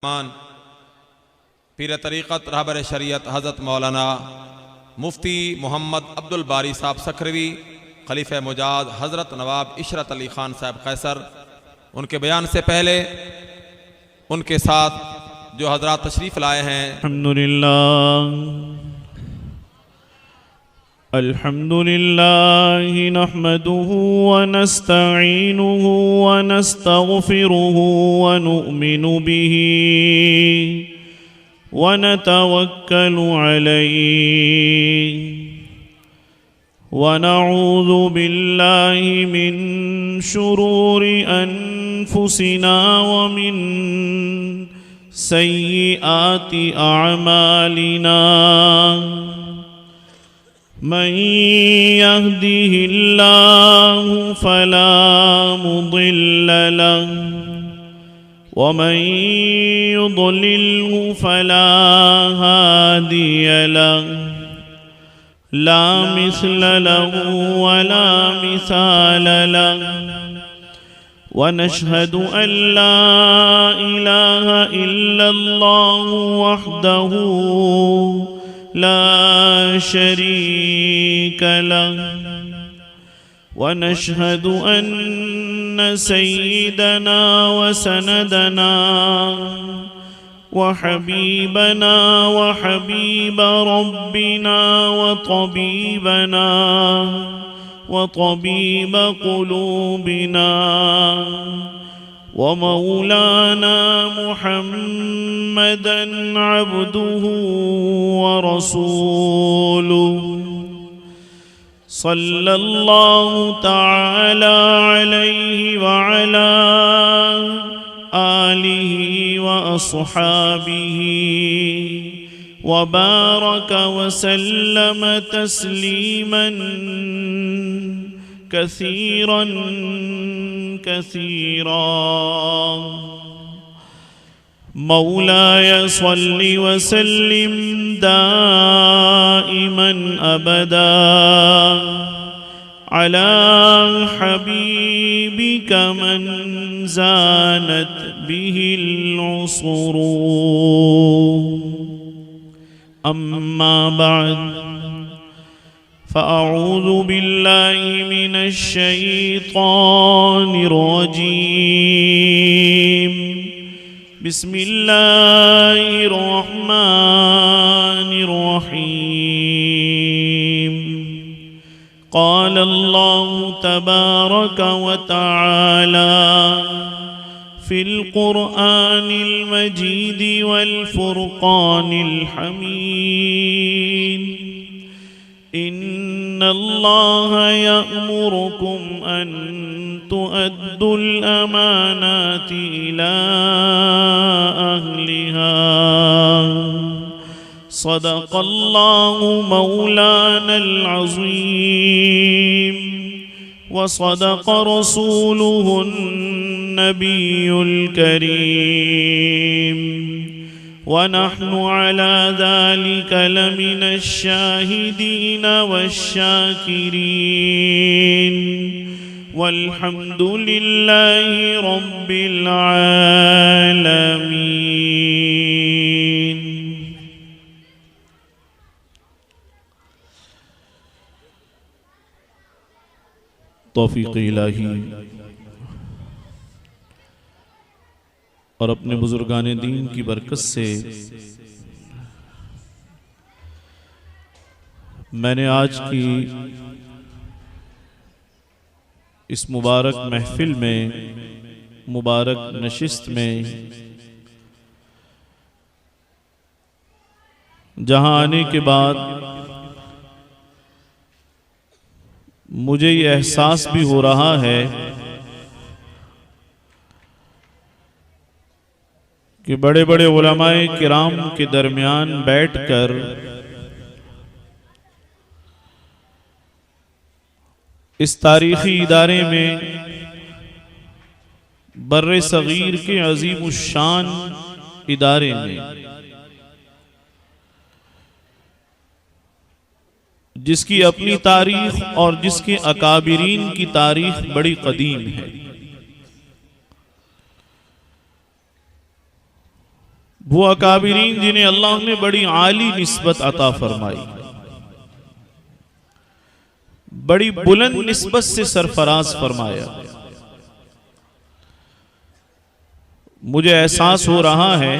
पीर तरीक़त रहबर शरीयत हज़रत मौलाना मुफ्ती मोहम्मद अब्दुल बारी साहब सखरवी, खलीफा मुजाद हज़रत नवाब इशरत अली ख़ान साहब कैसर, उनके बयान से पहले उनके साथ जो हज़रात तशरीफ़ लाए हैं। अल्हम्दुलिल्लाह नहमदुहु व नस्तईनुहु व नस्तगफिरुहु व नु'मिनु बिही व नतवक्कलु अलैहि व नऊज़ु बिल्लाहि मिन शुरूरि अनफुसिना व मिन सय्यिआति अअमालिना। मन यहदिहिल्लाहु फला मुदिल्ल लहु व मन युद्लिल्हु फला हादिय लहु। ला मिस्ल लहु व ला मिसाल लहु व नशहदु अन ला इलाहा इल्लल्लाहु वहदहु ला शरीक लहु व नशहदु अन्न सय्यदना व सनदना व हबीबना व हबीब रब्बिना व तबीबना व तबीब क़ुलूबिना व मौलाना मुहम्मदन अब्दुहु व रसूलुहु सल्लल्लाहु तआला अलैहि व अला आलिहि व अस्हाबिहि व बारक व सल्लम तस्लीमन कसीरन कसीरा। मौलाय सल्लि व सल्लिम दाइमन अबदा अला हबीबिक मन ज़ानत बिहिल उसरू। अम्मा बाद फ़अऊज़ु बिल्लाहि मिनश शैतानिर रजीम। बिस्मिल्लाहिर रहमानिर रहीम। क़ाल अल्लाहु तबारक व तआला फ़िल क़ुरआनिल मजीद वल फ़ुरक़ानिल हमीद। इन्नल्लाह यअमुरुकुम अन तुअद्दुल अमानाति इला अहलिहा। सदक़ल्लाहु मौलानल अज़ीम व सदक़ रसूलुहुन नबियुल करीम व नहनु अला ज़ालिक लमिनश शाहिदीन वश्शाकिरीन वल्हम्दुलिल्लाहि रब्बिल आलमीन। तौफीक़ इलाही और अपने बुजुर्गाने दीन की बरकत से मैंने आज की इस मुबारक महफिल में, मुबारक नशिस्त में, जहां आने के बाद मुझे ये एहसास भी हो रहा है कि बड़े बड़े उलमाए किराम के दरमियान बैठकर इस तारीखी इदारे में बर्रे सगीर के अजीमुश्शान इदारे में, जिसकी अपनी तारीख और जिसके अकाबिरीन की तारीख बड़ी कदीम है, वो अकाबिरीन जिन्हें अल्लाह ने बड़ी आली निस्बत अता फरमाई, बड़ी बुलंद निस्बत से सरफराज फरमाया। मुझे एहसास हो रहा है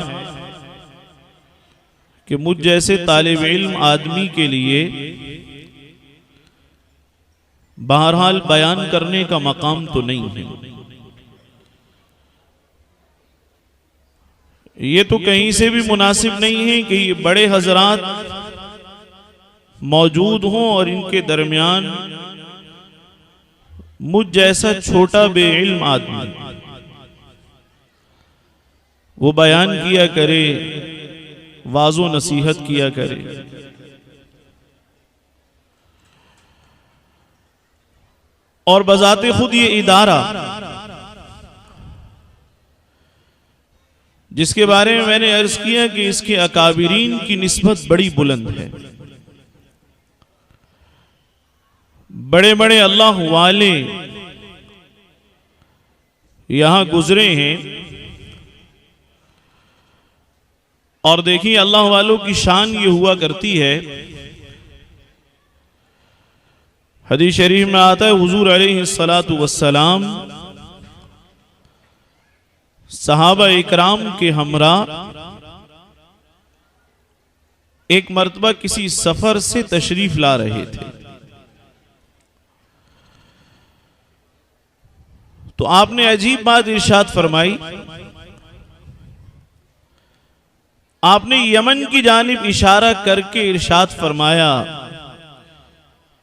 कि मुझ जैसे तालिब इल्म आदमी के लिए बहरहाल बयान करने का मकाम तो नहीं है। ये तो कहीं से भी मुनासिब नहीं है कि ये बड़े हजरात मौजूद हों और इनके दरमियान मुझ जैसा छोटा बेइल्म आदमी वो बयान किया करे, वाज़ो नसीहत किया करे। और बजाते खुद ये इदारा जिसके बारे में मैंने अर्ज किया कि इसके अकाबिरीन की निस्बत बड़ी बुलंद है, बड़े बड़े अल्लाह वाले यहां गुजरे हैं। और देखिए अल्लाह वालों की शान ये हुआ करती है, हदीस शरीफ में आता है हुजूर अलैहिस्सलातु वस्सलाम सहाबा इकराम के हमरा एक मर्तबा किसी सफर से तशरीफ ला रहे थे, तो आपने अजीब बात इरशाद फरमाई। आपने यमन की जानिब इशारा करके इरशाद फरमाया,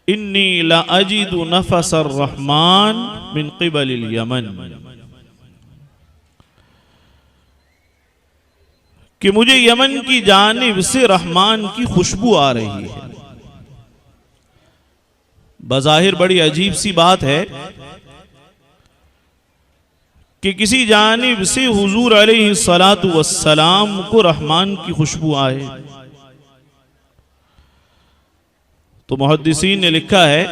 इन्नी ला अजीदु नफसर रहमान मिन क़िबलिल यमन, कि मुझे यमन की जानिब से रहमान की खुशबू आ रही है। बज़ाहिर बड़ी अजीब सी बात है कि किसी जानिब से हुजूर अलैहिस्सलातु वस्सलाम को रहमान की खुशबू आए। तो मुहद्दिसीन ने लिखा है,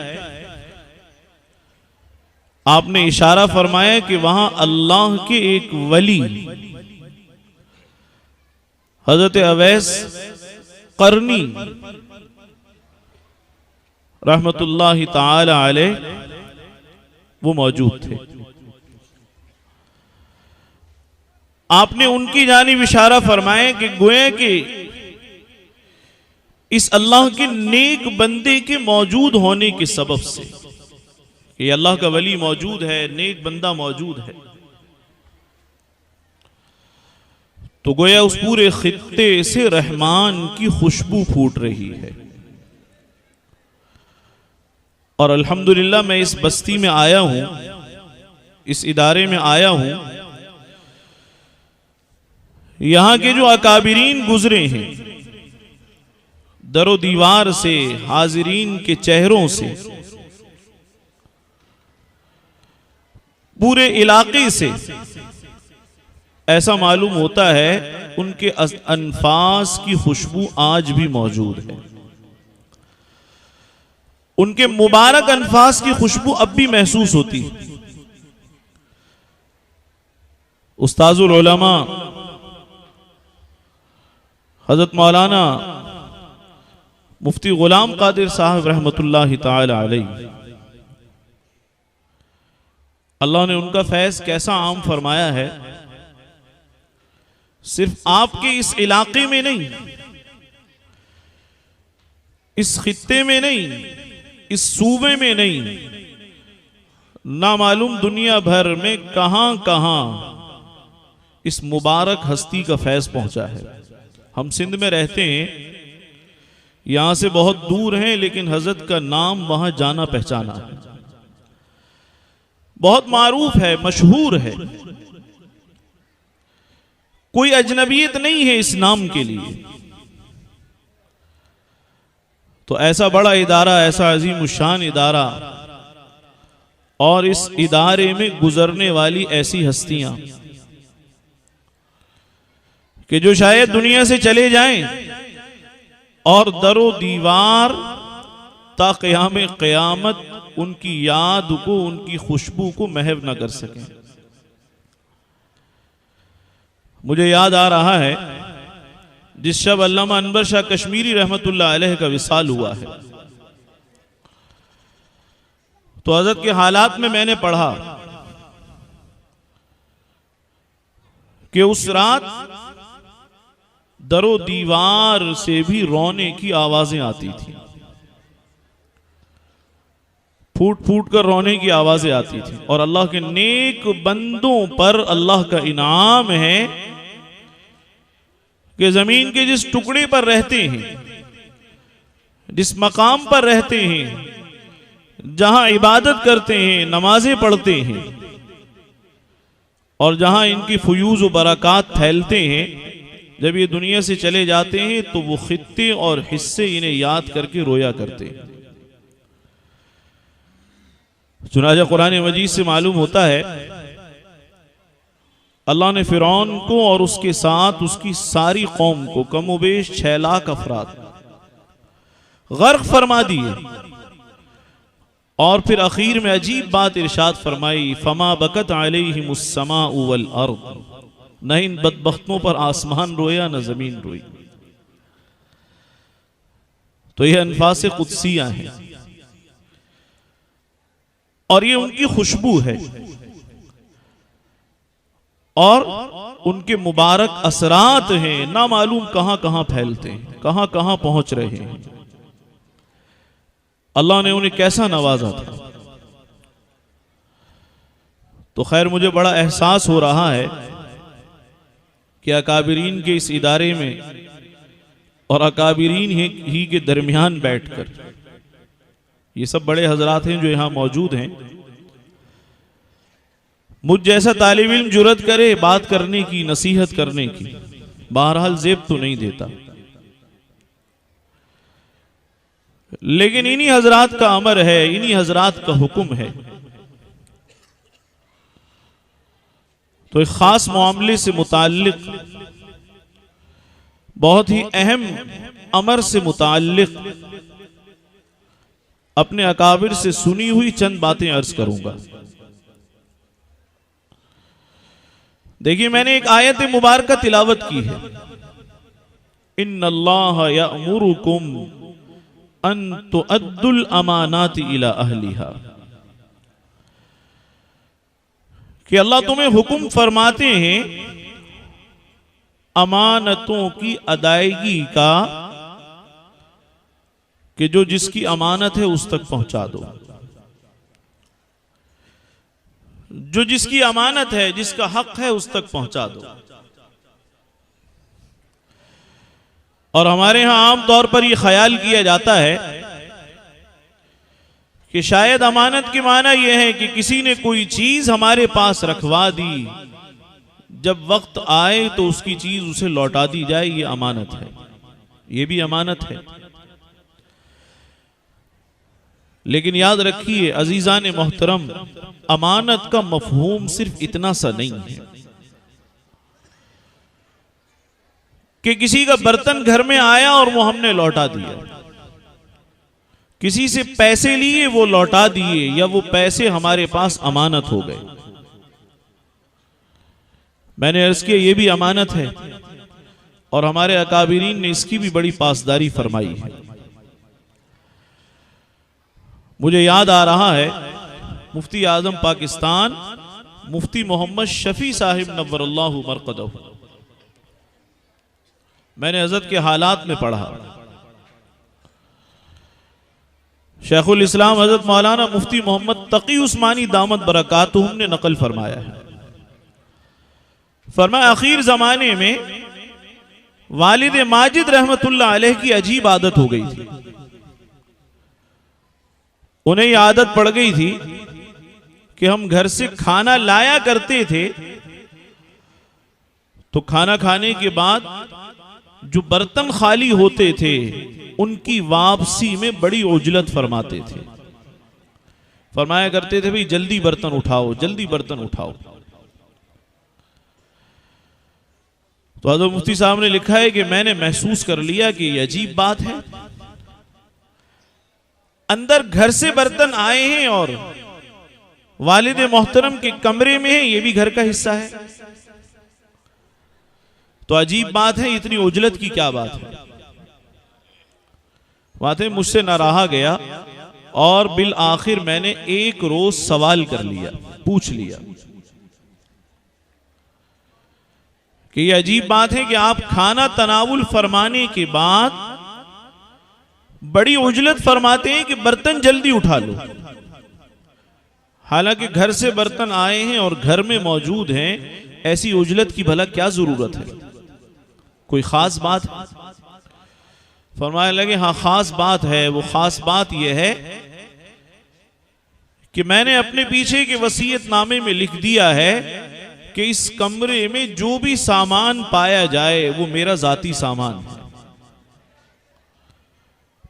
आपने इशारा फरमाया कि वहां अल्लाह के एक वली हजरत अवैस करनी रहमतुल्लाहि ताला अलैह वो मौजूद थे। आपने उनकी जानिब इशारा फरमाया कि गोया कि इस अल्लाह के नेक बंदे के मौजूद होने के सबब से, कि अल्लाह का वली मौजूद है, नेक बंदा मौजूद है, तो गोया उस पूरे खित्ते से रहमान की खुशबू फूट रही है। और अल्हम्दुलिल्लाह मैं इस बस्ती में आया हूं, इस इदारे में आया हूं, यहां के जो अकाबिरीन गुजरे हैं, दरो दीवार से, हाजिरीन के चेहरों से, पूरे इलाके से ऐसा मालूम होता है उनके अनफास की खुशबू आज भी मौजूद है। उनके मुबारक अनफास की खुशबू अब भी महसूस होती है। उस्ताजुल उलमा हजरत मौलाना मुफ्ती गुलाम कादिर साहब रहमतुल्लाहि ताला अलैह, अल्लाह ने उनका फैज कैसा आम फरमाया है। सिर्फ आपके इस इलाके में नहीं, इस खित्ते में नहीं, इस सूबे में नहीं, ना मालूम दुनिया भर में कहां कहां इस मुबारक हस्ती का फैज पहुंचा है। हम सिंध में रहते हैं, यहां से बहुत दूर हैं, लेकिन हजरत का नाम वहां जाना पहचाना है, बहुत मारूफ है, मशहूर है, कोई अजनबियत नहीं है इस नाम के लिए। तो ऐसा बड़ा इदारा, ऐसा अजीम शान इदारा, और इस इदारे में गुजरने वाली ऐसी हस्तियां कि जो शायद दुनिया से चले जाएं और दरो दीवार ता क़याम क़यामत उनकी याद को, उनकी खुशबू को महव न कर सकें। मुझे याद आ रहा है जिस शब अल्लामा अनवर शाह कश्मीरी रहमतुल्लाह अलैह का विसाल हुआ है, तो हजरत के हालात में मैंने पढ़ा कि उस रात दरो दीवार से भी रोने की आवाजें आती थी, फूट फूट कर रोने की आवाजें आती थी। और अल्लाह के नेक बंदों पर अल्लाह का इनाम है कि जमीन के जिस टुकड़े पर रहते हैं, जिस मकाम पर रहते हैं, जहां इबादत करते हैं, नमाजें पढ़ते हैं और जहां इनकी फयूज व बरक़ात फैलते हैं, जब ये दुनिया से चले जाते हैं तो वो खित्ते और हिस्से इन्हें याद करके रोया करते हैं। चुनांचे कुरान मजीद से मालूम होता है अल्लाह ने फिरौन को और उसके साथ उसकी सारी कौम को कमोबेश 6 लाख अफराद गर्क फरमा दिए। और फिर आखिर में अजीब बात इरशाद फरमाई, फमा बकत अलैहिमुस्समाउ वल अर्द, न इन बदबख्तों पर आसमान रोया न जमीन रोई। तो ये अनफास कुदसिया हैं और ये उनकी खुशबू है और उनके मुबारक असरात हैं, ना मालूम कहां कहां फैलते हैं, कहां कहां पहुंच रहे हैं। अल्लाह ने उन्हें कैसा नवाजा था। तो खैर मुझे बड़ा एहसास हो रहा है कि अकाबिरीन के इस इदारे में और अकाबिरीन ही के दरमियान बैठकर, ये सब बड़े हजरात हैं जो यहां मौजूद हैं, मुझ जैसा तालिब इल्म जुरत करे बात करने की, नसीहत करने की, बहरहाल जेब तो नहीं देता, लेकिन इन्हीं हजरात का अमर है, इन्हीं हजरात का हुक्म है। तो एक खास मामले से मुताल्लिक, बहुत ही अहम अमर से मुताल्लिक अपने अकाबिर से सुनी हुई चंद बातें अर्ज करूंगा। देखिए, मैंने एक आयत मुबारक तिलावत की है, इन्नल्लाह यअमुरुकुम अन तुअद्दुल अमानात इला अहलिहा, कि अल्लाह तुम्हें हुक्म फरमाते हैं अमानतों की अदायगी का, कि जो जिसकी अमानत है उस तक पहुंचा दो, जो जिसकी अमानत है, जिसका हक है उस तक पहुंचा दो। और हमारे यहां आम तौर पर यह ख्याल किया जाता है कि शायद अमानत के माना यह है कि किसी ने कोई चीज हमारे पास रखवा दी, जब वक्त आए तो उसकी चीज उसे लौटा दी जाए, ये अमानत है, ये भी अमानत है। लेकिन याद रखिए अजीजान मोहतरम, अमानत का मफहूम सिर्फ इतना सा नहीं है कि किसी का बर्तन घर में आया और वो हमने लौटा दिया, किसी से पैसे लिए वो लौटा दिए, या वो पैसे हमारे पास अमानत हो गए। मैंने अर्ज किया ये भी अमानत है और हमारे अकाबिरीन ने इसकी भी बड़ी पासदारी फरमाई है। मुझे याद आ रहा है मुफ्ती आजम पाकिस्तान मुफ्ती मोहम्मद शफी साहिब नव्वरल्लाहु मरकदहु, मैंने हजरत के हालात में पढ़ा, शेखुल इस्लाम हजरत मौलाना मुफ्ती मोहम्मद तकी उस्मानी दामत बरकातुहुम ने नकल फरमाया है। फरमाया आखिर जमाने में वालिद माजिद रहमतुल्लाह अलैह की अजीब आदत हो गई थी। उन्हें यह आदत पड़ गई थी कि हम घर से खाना लाया करते थे, तो खाना खाने के बाद जो बर्तन खाली होते थे उनकी वापसी में बड़ी उजलत फरमाते थे। फरमाया करते थे भाई जल्दी बर्तन उठाओ, जल्दी बर्तन उठाओ। तो हज़रत मुफ्ती साहब ने लिखा है कि मैंने महसूस कर लिया कि ये अजीब बात है, अंदर घर से बर्तन आए हैं और वालिद मोहतरम के कमरे में है, ये भी घर का हिस्सा है। तो अजीब बात है, इतनी उजलत की क्या बात है? बात है मुझसे न रहा गया और बिल आखिर मैंने एक रोज सवाल कर लिया, पूछ लिया कि ये अजीब बात है कि आप खाना तनावुल फरमाने के बाद बड़ी उजलत फरमाते हैं कि बर्तन जल्दी उठा लो, हालांकि घर से बर्तन आए हैं और घर में मौजूद हैं। ऐसी उजलत की भला क्या जरूरत है? कोई खास बात है? फरमाने लगे हाँ खास बात है। वो खास बात यह है कि मैंने अपने पीछे के वसीयतनामे में लिख दिया है कि इस कमरे में जो भी सामान पाया जाए वो मेरा जाती सामान है,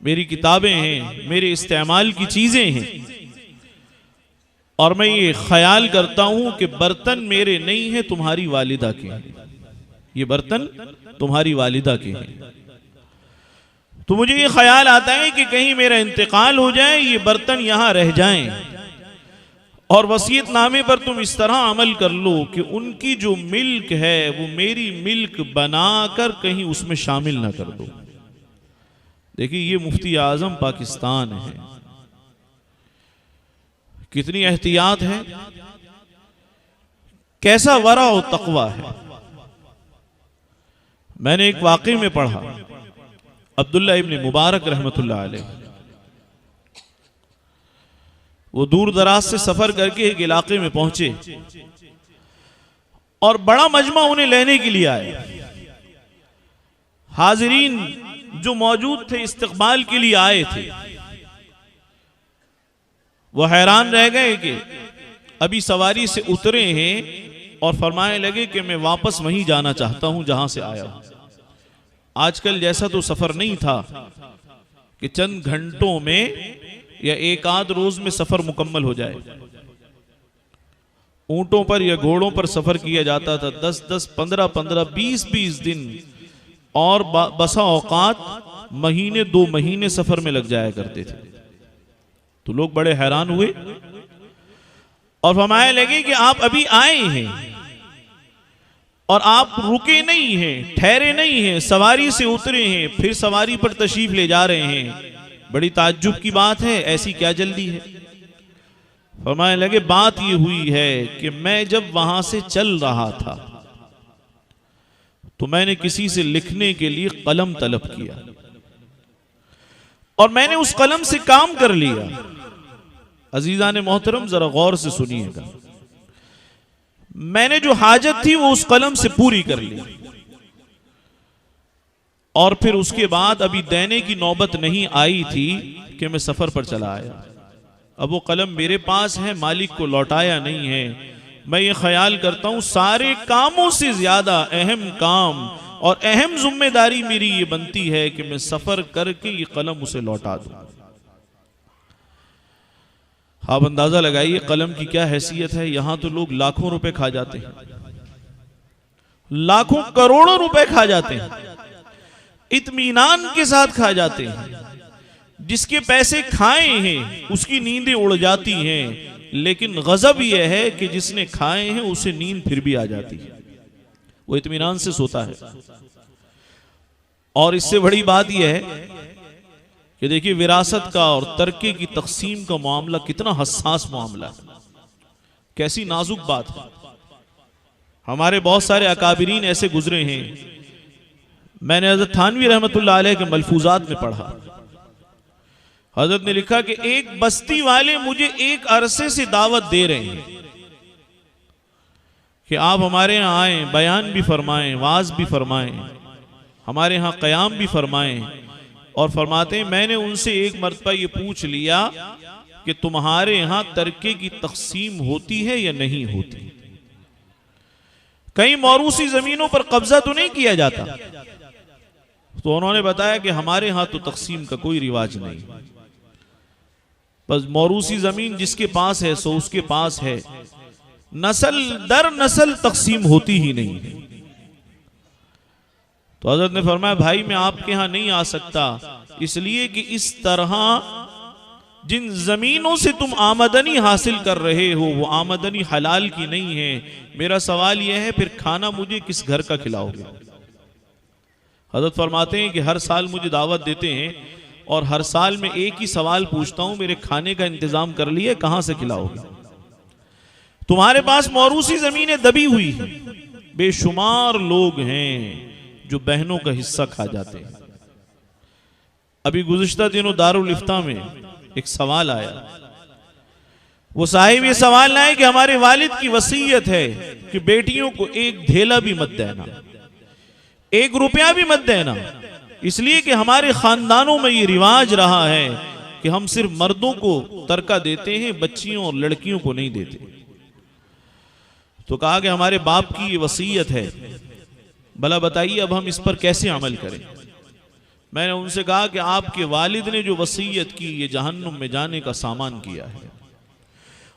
मेरी किताबें हैं, मेरे इस्तेमाल की चीजें हैं, और मैं ये ख्याल करता हूं कि बर्तन मेरे नहीं है, तुम्हारी वालिदा के हैं। ये बर्तन तुम्हारी वालिदा के हैं। तो मुझे ये ख्याल आता है कि कहीं मेरा इंतकाल हो जाए, ये बर्तन यहां रह जाएं, और वसीयतनामे पर तुम इस तरह अमल कर लो कि उनकी जो मिल्क है वो मेरी मिल्क बनाकर कहीं उसमें शामिल ना कर दो। देखिए ये मुफ्ती आजम पाकिस्तान है, कितनी एहतियात है, कैसा वरा और तकवा है। मैंने एक वाक़े में पढ़ा, अब्दुल्ला इब्न मुबारक रहमतुल्लाह अलैह, वो दूर दराज से सफर करके एक इलाके में पहुंचे और बड़ा मजमा उन्हें लेने के लिए आए। हाजिरीन जो मौजूद थे इस्तकबाल के लिए आए थे, वो हैरान रह गए कि अभी सवारी से उतरे हैं और फरमाने लगे कि मैं वापस वहीं जाना चाहता हूं जहां से आया हूं। आजकल जैसा तो सफर नहीं था कि चंद घंटों में या एक आध रोज में सफर मुकम्मल हो जाए। ऊंटों पर या घोड़ों पर सफर किया जाता था 10-10, 15-15, 20-20 दिन, और बसा औकात महीने 2 महीने सफर में लग जाया करते थे। तो लोग बड़े हैरान हुए और फरमाने लगे कि आप अभी आए हैं और आप रुके नहीं हैं, ठहरे नहीं हैं, सवारी से उतरे हैं, फिर सवारी पर तशरीफ ले जा रहे हैं। बड़ी ताज्जुब की बात है, ऐसी क्या जल्दी है? फरमाने लगे बात ये हुई है कि मैं जब वहां से चल रहा था तो मैंने किसी से लिखने के लिए कलम तलब किया और मैंने उस कलम से काम कर लिया। अजीजान मोहतरम जरा गौर से सुनिएगा, मैंने जो हाजत थी वो उस कलम से पूरी कर ली, और फिर उसके बाद अभी देने की नौबत नहीं आई थी कि मैं सफर पर चला आया। अब वो कलम मेरे पास है, मालिक को लौटाया नहीं है। मैं ये ख्याल करता हूं सारे कामों से ज्यादा अहम काम और अहम जिम्मेदारी मेरी ये बनती है कि मैं सफर करके ये कलम उसे लौटा दूं। आप अंदाजा लगाइए कलम की क्या हैसियत है। यहां तो लोग लाखों रुपए खा जाते हैं, लाखों करोड़ों रुपए खा जाते हैं, इत्मीनान के साथ खा जाते हैं। जिसके पैसे खाए हैं उसकी नींदें उड़ जाती हैं, लेकिन गजब यह है कि जिसने खाए हैं उसे नींद फिर भी आ जाती है, वो इत्मीनान से सोता है। और इससे बड़ी बात यह है कि देखिए विरासत का और तरके की तकसीम का मामला कितना हसास मामला है, कैसी नाजुक बात है। हमारे बहुत सारे अकाबिरीन ऐसे गुजरे हैं। मैंने हजरत थानवी रहमतुल्लाह अलैह के मलफूजात में पढ़ा, हजरत ने लिखा कि एक बस्ती वाले मुझे एक अरसे से दावत दे रहे हैं कि आप हमारे यहाँ आए, बयान भी फरमाएं, वाज भी फरमाएं, हमारे यहाँ क़याम भी फरमाएं। और फरमाते हैं मैंने उनसे एक मरतबा ये पूछ लिया कि तुम्हारे यहाँ तरके की तकसीम होती है या नहीं होती, कहीं मौरूसी जमीनों पर कब्जा तो नहीं किया जाता? तो उन्होंने बताया कि हमारे यहाँ तो तकसीम का कोई रिवाज नहीं, बस मौरूसी जमीन जिसके पास है सो उसके पास है, नस्ल दर नस्ल तकसीम होती ही नहीं है। तो हजरत ने फरमाया भाई मैं आपके यहाँ नहीं आ सकता, इसलिए कि इस तरह जिन जमीनों से तुम आमदनी हासिल कर रहे हो वो आमदनी हलाल की नहीं है। मेरा सवाल यह है फिर खाना मुझे किस घर का खिलाओगे? हजरत फरमाते हैं कि हर साल मुझे दावत देते हैं और हर साल में एक ही सवाल पूछता हूं, मेरे खाने का इंतजाम कर लिए, कहां से खिलाओगे? तुम्हारे पास मौरूसी जमीनें दबी हुई हैं, बेशुमार लोग हैं जो बहनों का हिस्सा खा जाते हैं। अभी गुज़िश्ता दिनों दारुल इफ्ता में एक सवाल आया, वो साहिब ये सवाल लाए कि हमारे वालिद की वसीयत है कि बेटियों को एक धेला भी मत देना, 1 रुपया भी मत देना, इसलिए कि हमारे खानदानों में ये रिवाज रहा है कि हम सिर्फ मर्दों को तरका देते हैं, बच्चियों और लड़कियों को नहीं देते। तो कहा कि हमारे बाप की ये वसीयत है, भला बताइए अब हम इस पर कैसे अमल करें? मैंने उनसे कहा कि आपके वालिद ने जो वसीयत की, ये जहन्नुम में जाने का सामान किया है,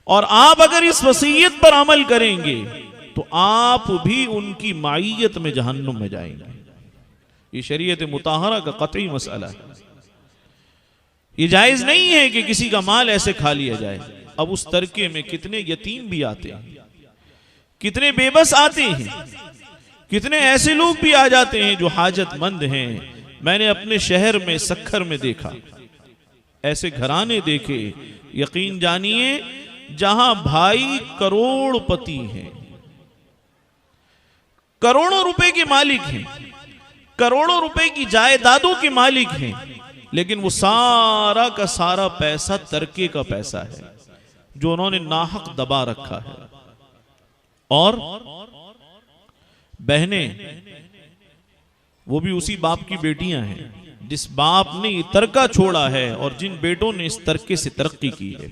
और आप अगर इस वसीयत पर अमल करेंगे तो आप भी उनकी माइयत में जहन्नुम में जाएंगे। ये शरीयत मुताहरा का कतई मसला है। ये जायज नहीं है कि किसी का माल ऐसे खा लिया जाए। अब उस तरके में कितने यतीम भी आते हैं, कितने बेबस आते हैं, कितने ऐसे लोग भी आ जाते हैं जो हाजतमंद हैं। मैंने अपने शहर में सखर में देखा, ऐसे घराने देखे, यकीन जानिए जहां भाई करोड़पति हैं, करोड़ों रुपए के मालिक हैं, करोड़ों रुपए की जायदादों के मालिक हैं, लेकिन वो सारा का सारा पैसा तरके का पैसा है जो उन्होंने नाहक दबा रखा है। और बहनें वो भी उसी बाप की बेटियां हैं जिस बाप ने ये तरका छोड़ा है और जिन बेटों ने इस तरके से तरक्की की है।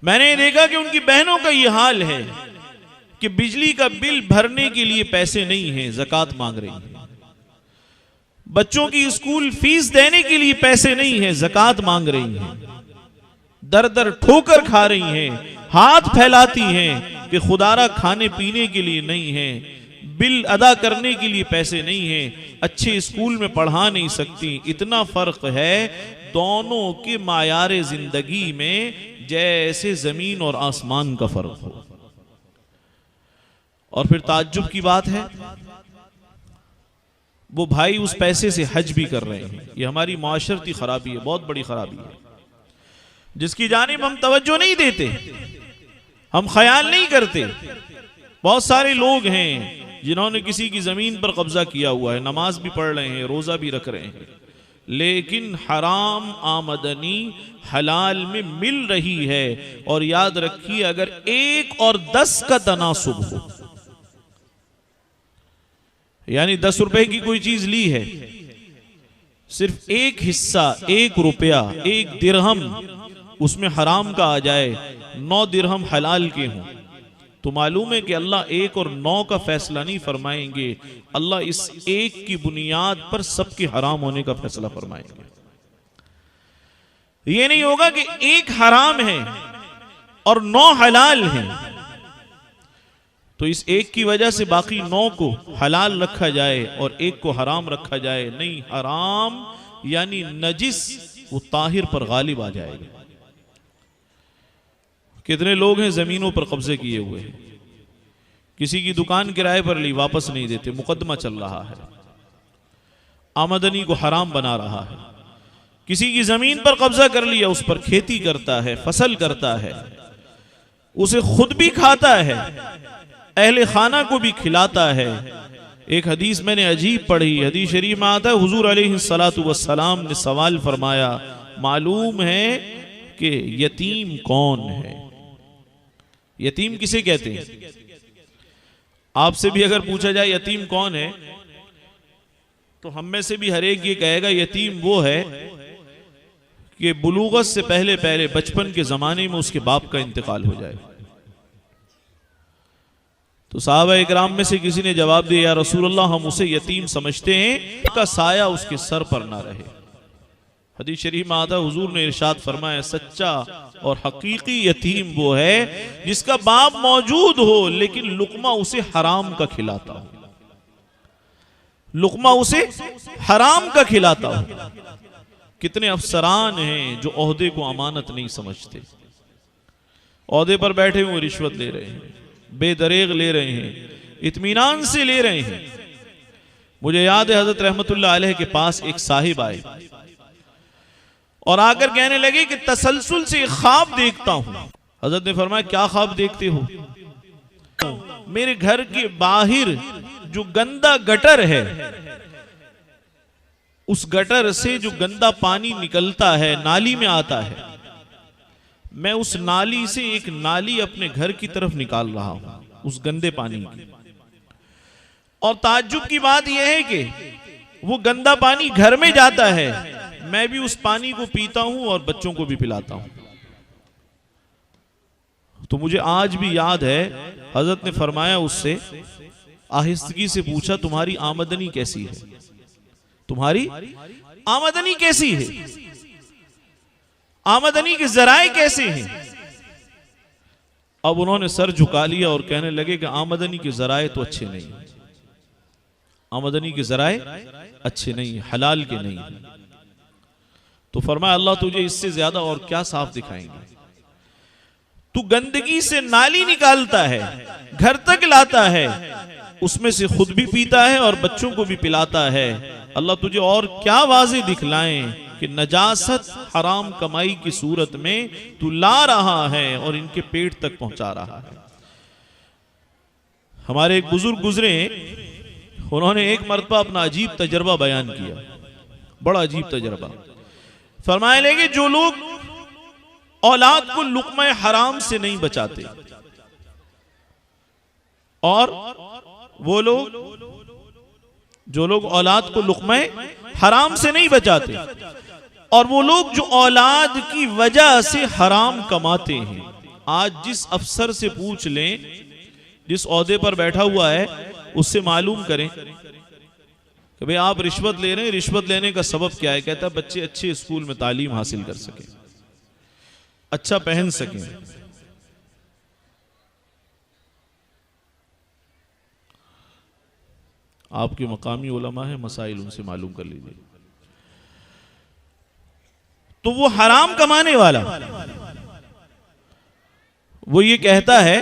मैंने देखा कि उनकी बहनों का ये हाल है कि बिजली का बिल भरने के लिए पैसे नहीं हैं, ज़कात मांग रही हैं। बच्चों की स्कूल फीस देने के लिए पैसे नहीं है, ज़कात मांग रही हैं। दर दर ठोकर खा रही हैं, हाथ फैलाती हैं कि खुदारा खाने पीने के लिए नहीं है, बिल अदा करने के लिए पैसे नहीं हैं, अच्छे स्कूल में पढ़ा नहीं सकती। इतना फर्क है दोनों के मायारे जिंदगी में जैसे जमीन और आसमान का फर्क हो। और फिर ताज्जुब की बात है, वो भाई उस पैसे से हज भी कर रहे हैं। ये हमारी माशरती खराबी है, बहुत बड़ी खराबी है, जिसकी जानिब हम तवज्जो नहीं देते, हम ख्याल नहीं करते। बहुत सारे लोग हैं जिन्होंने किसी की जमीन पर कब्जा किया हुआ है, नमाज भी पढ़ रहे हैं, रोजा भी रख रहे हैं, लेकिन हराम आमदनी हलाल में मिल रही है। और याद रखिए, अगर 1 और 10 का तनासुब हो, यानी 10 रुपए की कोई चीज ली है, सिर्फ एक हिस्सा, 1 रुपया, 1 दिरहम उसमें हराम का आ जाए, 9 दिरहम हलाल के हों, तो मालूम है कि अल्लाह 1 और 9 का फैसला नहीं फरमाएंगे, अल्लाह इस 1 की बुनियाद पर सबके हराम होने का फैसला फरमाएंगे। ये नहीं होगा कि 1 हराम है और 9 हलाल हैं, तो इस 1 की वजह से बाकी 9 को हलाल रखा जाए और 1 को हराम रखा जाए। नहीं, हराम यानी नजिस वो ताहिर पर गालिब आ जाएगा। कितने लोग हैं जमीनों पर कब्जे किए हुए हैं, किसी की दुकान किराए पर ली, वापस नहीं देते, मुकदमा चल रहा है, आमदनी को हराम बना रहा है। किसी की जमीन पर कब्जा कर लिया, उस पर खेती करता है, फसल करता है, उसे खुद भी खाता है, अहले खाना को भी खिलाता है। एक हदीस मैंने अजीब पढ़ी, हदीस शरीफ में आता है, हुजूर अलैहिस्सलातु वस्सलाम ने सवाल फरमाया, मालूम है कि यतीम कौन है? यतीम किसे कहते हैं? आपसे भी अगर पूछा जाए यतीम कौन है, तो हम में से भी हर एक ये कहेगा यतीम वो है कि बुलूगत से पहले पहले बचपन के जमाने में उसके बाप का इंतकाल हो जाए। तो साहबा इकराम में से किसी ने जवाब दिया, या रसूलल्लाह, हम उसे यतीम समझते हैं का साया उसके सर पर ना रहे। हदीस शरीफ में आता, हुजूर ने इरशाद फरमाया, सच्चा और हकीकी यतीम वो है जिसका बाप मौजूद हो लेकिन लुकमा उसे हराम का खिलाता हो, लुकमा उसे हराम का खिलाता हो। कितने अफसरान हैं जो ओहदे को अमानत नहीं समझते, ओहदे पर बैठे हुए रिश्वत ले रहे हैं, बेदरेग ले रहे हैं, इत्मीनान से ले रहे हैं। मुझे याद है हजरत रहमतुल्लाह अलैह के पास एक साहिब आए और आकर कहने लगे कि तसलसल से ख्वाब देखता हूं। हजरत ने फरमाया क्या ख्वाब देखते हो? मेरे घर के बाहर जो गंदा गटर है, उस गटर से जो गंदा पानी निकलता है, नाली में आता है, मैं उस नाली से एक नाली अपने घर की तरफ निकाल रहा हूं, उस गंदे पानी की। और ताज्जुब की बात यह है कि वो गंदा पानी घर में जाता है, मैं भी उस पानी को पीता हूं और बच्चों को भी पिलाता हूं। तो मुझे आज भी याद है, हजरत ने फरमाया उससे, आहिस्तगी से पूछा तुम्हारी आमदनी कैसी है? तुम्हारी आमदनी कैसी है? आमदनी के जराए कैसे हैं? अब उन्होंने सर झुका लिया और कहने लगे कि आमदनी के जराए तो अच्छे नहीं, आमदनी के जराए अच्छे नहीं, हलाल के नहीं। तो फरमाया अल्लाह तुझे इससे ज्यादा और क्या साफ दिखाएंगे? तू गंदगी से नाली निकालता है, घर तक लाता है, उसमें से खुद भी पीता है और बच्चों को भी पिलाता है। अल्लाह तुझे और क्या वाज़े दिखलाएं कि नजासत हराम कमाई की सूरत में तू ला रहा है और इनके पेट तक पहुंचा रहा है। हमारे एक बुजुर्ग गुजरे, उन्होंने एक मरतबा अपना अजीब तजर्बा बयान किया, बड़ा अजीब तजर्बा। फरमाए लगे जो लोग औलाद को लुक़्मा हराम से नहीं बचाते, और वो लोग जो लोग औलाद को लुक़्मा हराम से नहीं बचाते, और वो लोग जो औलाद की वजह से हराम कमाते हैं। आज जिस अफसर से पूछ लें, जिस ओहदे पर बैठा हुआ है, उससे मालूम करें कि भाई आप रिश्वत ले रहे हैं, रिश्वत लेने का सबब क्या है? कहता है बच्चे अच्छे स्कूल में तालीम हासिल कर सके, अच्छा पहन सकें। आपके मकामी उलमा है, मसाइल उनसे मालूम कर लीजिए। तो वो हराम कमाने वाला वो ये कहता है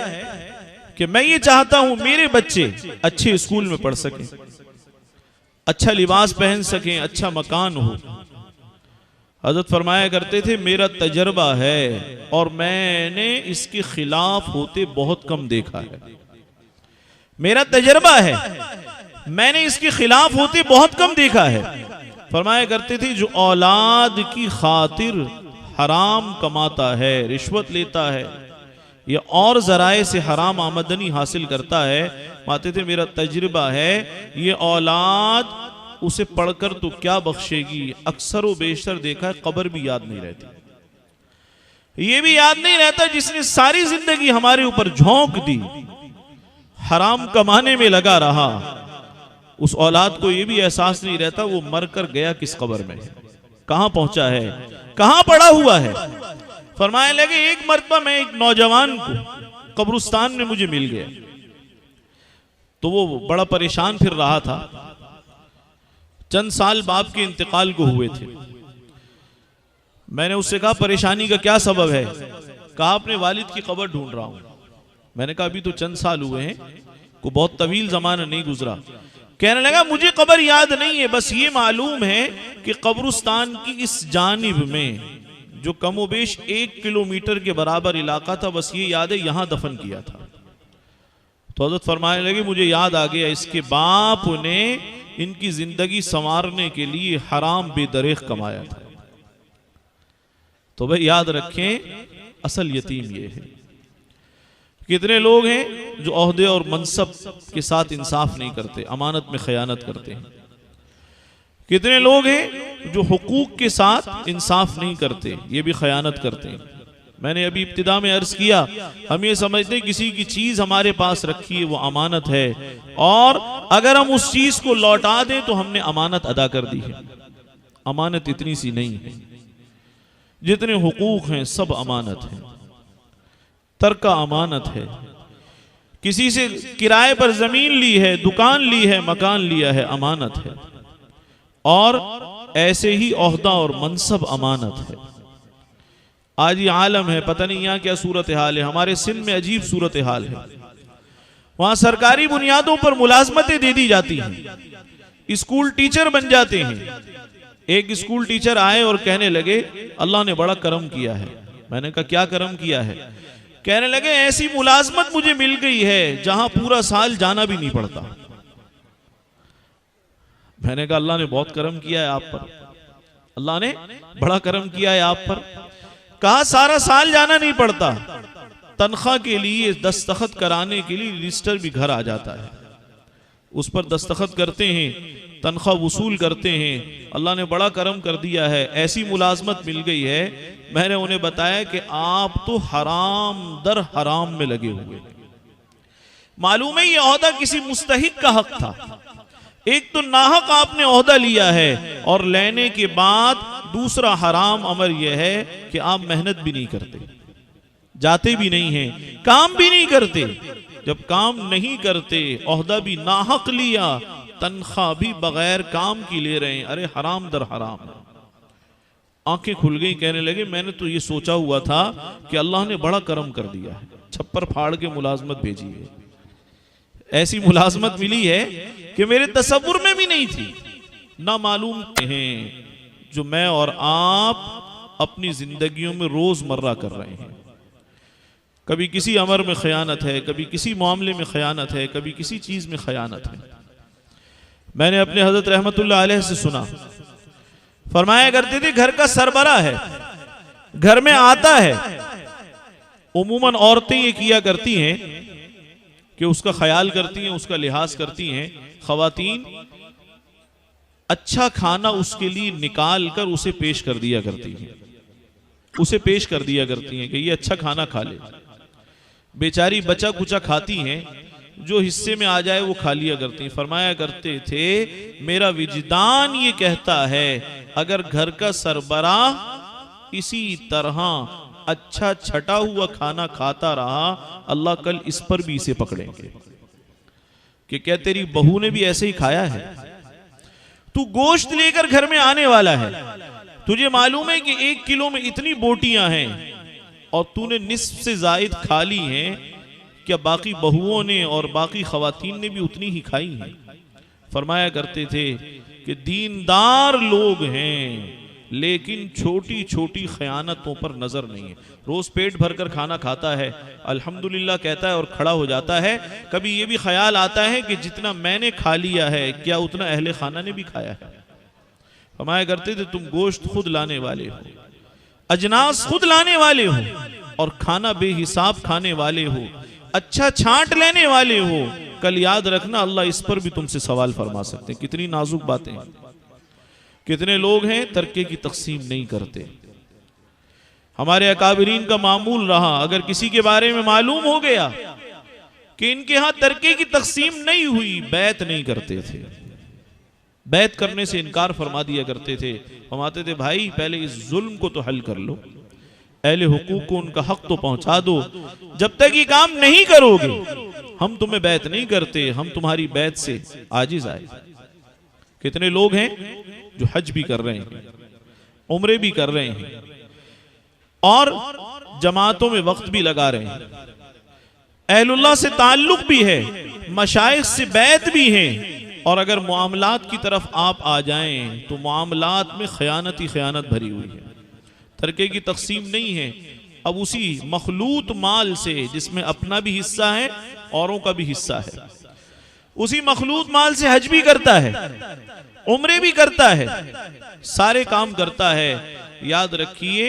कि मैं ये चाहता हूं मेरे बच्चे अच्छे स्कूल में पढ़ सकें, अच्छा लिबास पहन सकें, अच्छा मकान हो। हजरत फरमाया करते थे मेरा तजर्बा है और मैंने इसके खिलाफ होते बहुत कम देखा है। मेरा तजर्बा है, मैंने इसके खिलाफ होते बहुत कम देखा है। फरमाया करते थे जो औलाद की खातिर हराम कमाता है, रिश्वत लेता है या और जराए से हराम आमदनी हासिल करता है, माते थे मेरा तजर्बा है ये औलाद उसे पढ़कर तो क्या बख्शेगी, अक्सर व बेशतर देखा है कब्र भी याद नहीं रहती। ये भी याद नहीं रहता जिसने सारी जिंदगी हमारे ऊपर झोंक दी, हराम कमाने में लगा रहा, उस औलाद को यह भी एहसास नहीं रहता वो मर कर गया किस कब्र में, कहां पहुंचा है, कहां पड़ा हुआ है। फरमाने लगे एक मरतबा मैं एक नौजवान को कब्रिस्तान में मुझे मिल गया, तो वो बड़ा परेशान फिर रहा था। चंद साल बाप के इंतकाल को हुए थे। मैंने उससे कहा परेशानी का क्या सबब है? कहा अपने वालिद की कब्र ढूंढ रहा हूं। मैंने कहा अभी तो चंद साल हुए हैं, को बहुत तवील जमाना नहीं गुजरा। कहने लगा मुझे कब्र याद नहीं है, बस ये मालूम है कि कब्रिस्तान की इस जानिब में जो कमोबेश 1 किलोमीटर के बराबर इलाका था, बस ये याद है यहां दफन किया था। तो हज़रत फरमाने लगे मुझे याद आ गया, इसके बाप ने इनकी जिंदगी संवारने के लिए हराम बेदरेख कमाया था। तो भाई याद रखें असल यतीम ये है। कितने लोग हैं जो ओहदे और मनसब के साथ इंसाफ नहीं करते, अमानत में खयानत करते हैं। कितने लोग हैं जो हुकूक के साथ इंसाफ नहीं करते, ये भी खयानत करते हैं। मैंने अभी इब्तिदा में अर्ज किया, हम ये समझते हैं किसी की चीज हमारे पास रखी है वो अमानत है, और अगर हम उस चीज को लौटा दें तो हमने अमानत अदा कर दी है। अमानत इतनी सी नहीं है, जितने हुकूक हैं सब अमानत है। तरका अमानत है। किसी से किराए पर जमीन ली है, दुकान ली है, मकान लिया है, अमानत है। और ऐसे ही ओहदा और मनसब अमानत है। आज ये आलम है, पता नहीं यहाँ क्या सूरत हाल है। हमारे सिंध में अजीब सूरत हाल है। वहां सरकारी बुनियादों पर मुलाजमतें दे दी जाती हैं, स्कूल टीचर बन जाते हैं। एक स्कूल टीचर आए और कहने लगे अल्लाह ने बड़ा करम किया है। मैंने कहा क्या करम किया है? कहने लगे ऐसी मुलाजमत मुझे मिल गई है जहां पूरा साल जाना भी नहीं पड़ता। मैंने कहा अल्लाह ने बहुत करम किया है आप पर, अल्लाह ने बड़ा करम किया है आप पर। कहा सारा साल जाना नहीं पड़ता, तनख्वाह के लिए दस्तखत कराने के लिए रजिस्टर भी घर आ जाता है, उस पर दस्तखत करते हैं, तनख्वाह वसूल करते हैं। अल्लाह ने बड़ा करम कर दिया है, ऐसी मुलाजमत मिल गई है। मैंने उन्हें बताया कि आप तो हराम दर हराम में लगे हुए। मालूम है ये ओहदा किसी मुस्तहिक का हक था। एक तो नाहक आपने ओहदा लिया है और लेने के बाद दूसरा हराम अमर यह है कि आप मेहनत भी नहीं करते, जाते भी नहीं हैं, काम भी नहीं करते। जब काम नहीं करते, ओहदा भी नाहक लिया, तनख्वाह भी बगैर काम की ले रहे हैं, अरे हराम दर हराम। आंखें खुल गई, कहने लगे मैंने तो ये सोचा हुआ था कि अल्लाह ने बड़ा करम कर दिया है, छप्पर फाड़ के मुलाजमत भेजी है। ऐसी मुलाजमत मिली है कि मेरे तसव्वुर में भी नहीं थी। ना मालूम हैं जो मैं और आप अपनी जिंदगियों में रोजमर्रा कर रहे हैं। कभी किसी अमर में खयानत है, कभी किसी मामले में खयानत है, कभी किसी चीज में खयानत है। मैंने अपने हजरत रहमतुल्लाह अलैह से सुना, फरमाया करते थे घर का सरबरा है, घर में आता है, उमूमन औरतें ये किया करती हैं कि उसका ख्याल करती हैं, उसका लिहाज करती हैं। खवातीन अच्छा खाना उसके लिए निकाल कर उसे पेश कर दिया करती हैं, उसे पेश कर दिया करती हैं कि ये अच्छा खाना खा ले। बेचारी बचा कुचा खाती हैं, जो हिस्से में आ जाए वो खा लिया करती हैं। फरमाया करते थे मेरा विजदान ये कहता है अगर घर का सरबराह इसी तरह अच्छा छटा हुआ खाना खाता रहा, अल्लाह कल इस पर भी इसे पकड़ेंगे कि क्या तेरी बहू ने भी ऐसे ही खाया है। तू गोश्त लेकर घर में आने वाला है, तुझे मालूम है कि 1 किलो में इतनी बोटियां हैं और तूने निस्फ से जायद खा ली हैं, क्या बाकी बहुओं ने और बाकी खवातीन ने भी उतनी ही खाई हैं? फरमाया करते थे कि दीनदार लोग हैं लेकिन छोटी छोटी खयानतों पर नजर नहीं है। रोज पेट भरकर खाना खाता है, अल्हम्दुलिल्लाह कहता है और खड़ा हो जाता है। कभी ये भी ख्याल आता है कि जितना मैंने खा लिया है क्या उतना अहले खाना ने भी खाया है? फरमाया करते थे तुम गोश्त खुद लाने वाले हो, अजनास खुद लाने वाले हो और खाना बेहिसाब खाने वाले हो, अच्छा छांट लेने वाले हो। कल याद रखना अल्लाह इस पर भी तुमसे सवाल फरमा सकते हैं। कितनी नाजुक बातें। कितने लोग हैं तरके की तकसीम नहीं करते। हमारे अकाबरीन का मामूल रहा, अगर किसी के बारे में मालूम हो गया कि इनके यहां तरके की तकसीम नहीं हुई, बैत नहीं करते थे, बैत करने से इनकार फरमा दिया करते थे। फरमाते थे भाई पहले इस जुल्म को तो हल कर लो, अहले हुकूक को उनका हक तो पहुंचा दो। जब तक ये काम नहीं करोगे हम तुम्हें बैत नहीं करते, हम तुम्हारी बैत से आजिज आए। कितने लोग हैं जो हज भी कर रहे हैं, उम्रे भी कर रहे हैं और जमातों में वक्त भी लगा रहे हैं, अहलुल्लाह से ताल्लुक भी है, मशाइख से बैत भी है। और अगर मामलात की तरफ आप आ जाएं तो मामलात में खयानत ही खयानत भरी हुई है, तरके की तकसीम नहीं है। अब उसी मखलूत माल से जिसमें अपना भी हिस्सा है औरों का भी हिस्सा है, उसी मखलूत माल से हज भी करता है, उम्रे भी करता है, सारे काम करता है। याद रखिए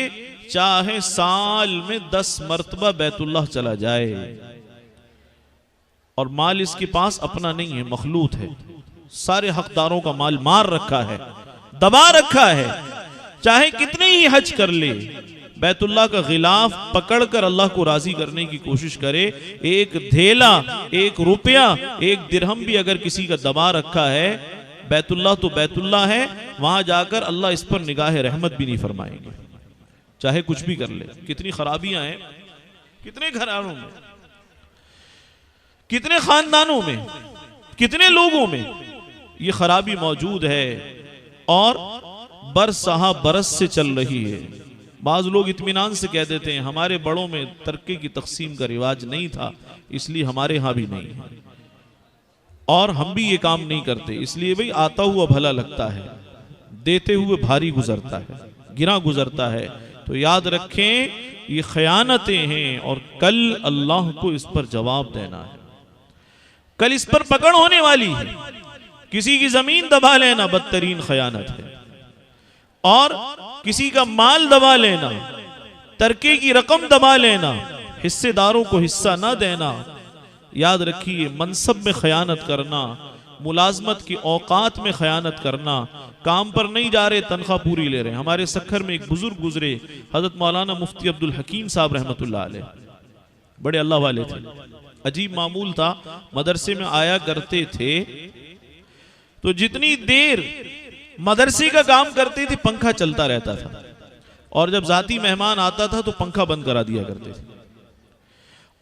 चाहे साल में 10 मरतबा बैतुल्लाह चला जाए और माल इसके पास अपना नहीं है, मखलूत है, सारे हकदारों का माल मार रखा है, दबा रखा है, चाहे कितने ही हज कर ले, बैतुल्लाह का गिलाफ पकड़कर अल्लाह को राजी करने की कोशिश करे, एक धेला, एक रुपया, एक दिरहम भी अगर किसी का दबा रखा है, बैतुल्लाह तो बैतुल्लाह है, वहां जाकर अल्लाह इस पर निगाह रहमत भी नहीं फरमाएंगे, चाहे कुछ भी कर ले। कितनी खराबियां हैं, कितने घरानों में, कितने खानदानों में, कितने लोगों में ये खराबी मौजूद है और बरसहा बरस से चल रही है। बाज लोग इत्मीनान से कह देते हैं हमारे बड़ों में तरके की तकसीम का रिवाज नहीं था इसलिए हमारे यहां भी नहीं है। और हम भी ये काम नहीं करते। इसलिए भाई आता हुआ भला लगता है, देते हुए भारी गुजरता है, गिरा गुजरता है। तो याद रखें ये खयानतें हैं और कल अल्लाह को इस पर जवाब देना है। कल इस पर पकड़ होने वाली है। किसी की जमीन दबा लेना बदतरीन खयानत है, और किसी का माल दबा लेना, तरके की रकम दबा लेना, हिस्सेदारों को हिस्सा ना देना। याद रखिए मनसब में खयानत करना, मुलाजमत की औकात में खयानत करना, काम पर नहीं जा रहे तनख्वाह पूरी ले रहे हैं। हमारे सखर में एक बुजुर्ग गुजरे, हजरत मौलाना मुफ्ती अब्दुल हकीम साहब रहमतुल्लाह अलैह, बड़े अल्लाह वाले थे। अजीब मामूल था, मदरसे में आया करते थे तो जितनी देर मदरसे का काम करते थे पंखा चलता रहता था, और जब जाती मेहमान आता था तो पंखा बंद करा दिया करते थे।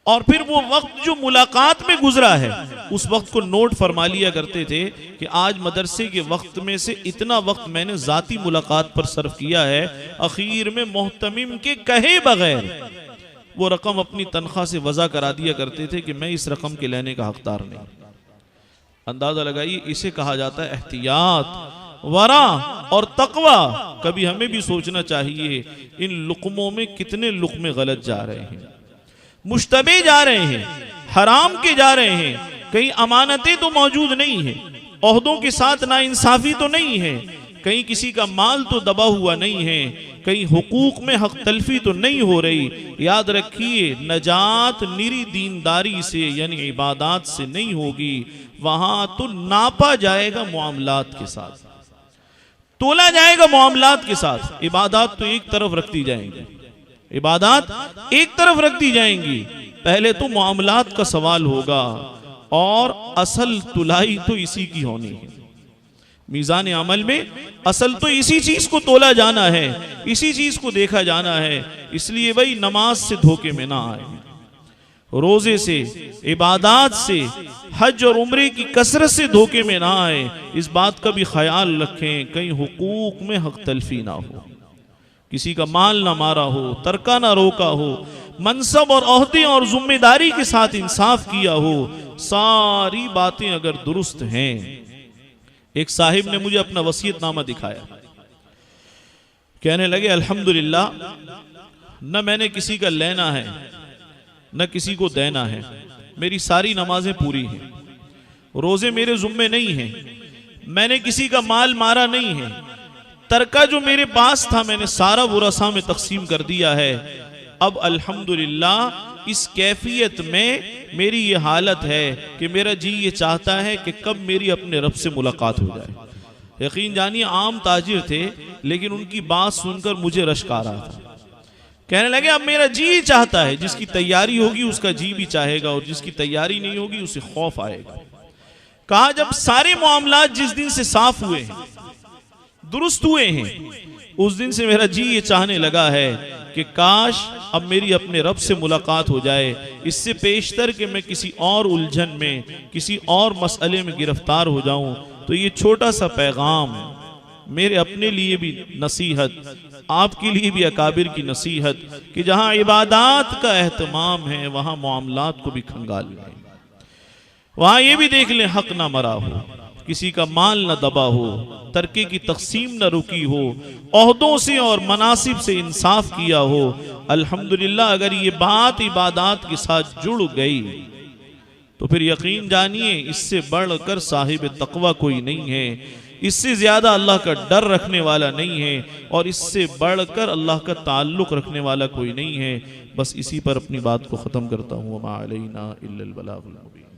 और फिर वो वक्त जो मुलाकात में गुजरा है उस वक्त को नोट फरमा लिया करते थे कि आज मदरसे के वक्त में से इतना वक्त मैंने जाती मुलाकात पर सर्व किया है। आखिर में मोहतमिम के कहे बगैर वो रकम अपनी तनख्वाह से वज़ा करा दिया करते थे कि मैं इस रकम के लेने का हकदार नहीं। अंदाजा लगाइए, इसे कहा जाता है एहतियात, वरा और तकवा। कभी हमें भी सोचना चाहिए इन लुक़मों में कितने लुक़मे गलत जा रहे हैं, मुश्तबे जा रहे हैं, हराम के जा रहे हैं। कहीं अमानतें तो मौजूद नहीं है, ओहदों के साथ नाइंसाफी तो नहीं है, कहीं किसी का माल तो दबा हुआ नहीं है, कहीं हुकूक में हक तलफी तो नहीं हो रही। याद रखिए नजात निरी दीनदारी से यानी इबादत से नहीं होगी, वहां तो नापा जाएगा मामलात के साथ, तोला जाएगा मामलात के साथ। इबादत तो एक तरफ रख दी जाएंगी, इबादत एक तरफ रख दी जाएंगी। पहले तो मामलात का सवाल होगा, और असल तुलाई तो इसी की होनी है। मीज़ान अमल में असल तो इसी चीज को तोला जाना है, इसी चीज को देखा जाना है। इसलिए भाई नमाज से धोखे में ना आए, रोजे से, इबादत से, हज और उम्रे की कसरत से धोखे में ना आए। इस बात का भी ख्याल रखें कहीं हुकूक में हक तलफी ना हो, किसी का माल ना मारा हो, तरका ना रोका हो, मनसब और ओहदे और जिम्मेदारी के साथ इंसाफ किया हो। सारी बातें अगर दुरुस्त हैं। एक साहिब ने मुझे अपना वसीयतनामा दिखाया, कहने लगे अल्हम्दुलिल्लाह, न मैंने किसी का लेना है न किसी को देना है, मेरी सारी नमाजें पूरी हैं, रोजे मेरे जुम्मे नहीं हैं, मैंने किसी का माल मारा नहीं है, तरका जो मेरे पास था मैंने सारा बुरसा में तकसीम कर दिया है। अब अल्हम्दुलिल्लाह इस कैफियत में मेरी ये हालत है कि मेरा जी ये चाहता है कि कब मेरी अपने रब से मुलाकात हो जाए। यकीन जानिए आम ताजिर थे, लेकिन उनकी बात सुनकर मुझे रश्क आ रहा था। कहने लगे अब मेरा जी चाहता है, जिसकी तैयारी होगी उसका जी भी चाहेगा, और जिसकी तैयारी नहीं होगी उसे खौफ आएगा। कहा जब सारे मामलात जिस दिन से साफ हुए हैं, दुरुस्त हुए हैं, उस दिन से मेरा जी ये चाहने लगा है कि काश अब मेरी अपने रब से मुलाकात हो जाए। इससे पेशतर कि मैं किसी और उलझन में, किसी और मसले में गिरफ्तार हो जाऊं। तो ये छोटा सा पैगाम मेरे अपने लिए भी नसीहत, आपके लिए भी अकाबिर की नसीहत, कि जहां इबादत का एहतमाम है वहां मामलात को भी खंगाल लें, वहां ये भी देख लें हक ना मरा हो, किसी का माल न दबा हो, तरके की तकसीम न रुकी हो, ओहदों से और मनासिब से इंसाफ किया हो। अल्हम्दुलिल्लाह अगर ये बात इबादत के साथ जुड़ गई तो फिर यकीन जानिए इससे बढ़कर साहिब तकवा कोई नहीं है, इससे ज्यादा अल्लाह का डर रखने वाला नहीं है, और इससे बढ़कर अल्लाह का ताल्लुक रखने वाला कोई नहीं है। बस इसी पर अपनी बात को ख़त्म करता हूँ। वमा अलैना इल्लल बलागुल मुबीन।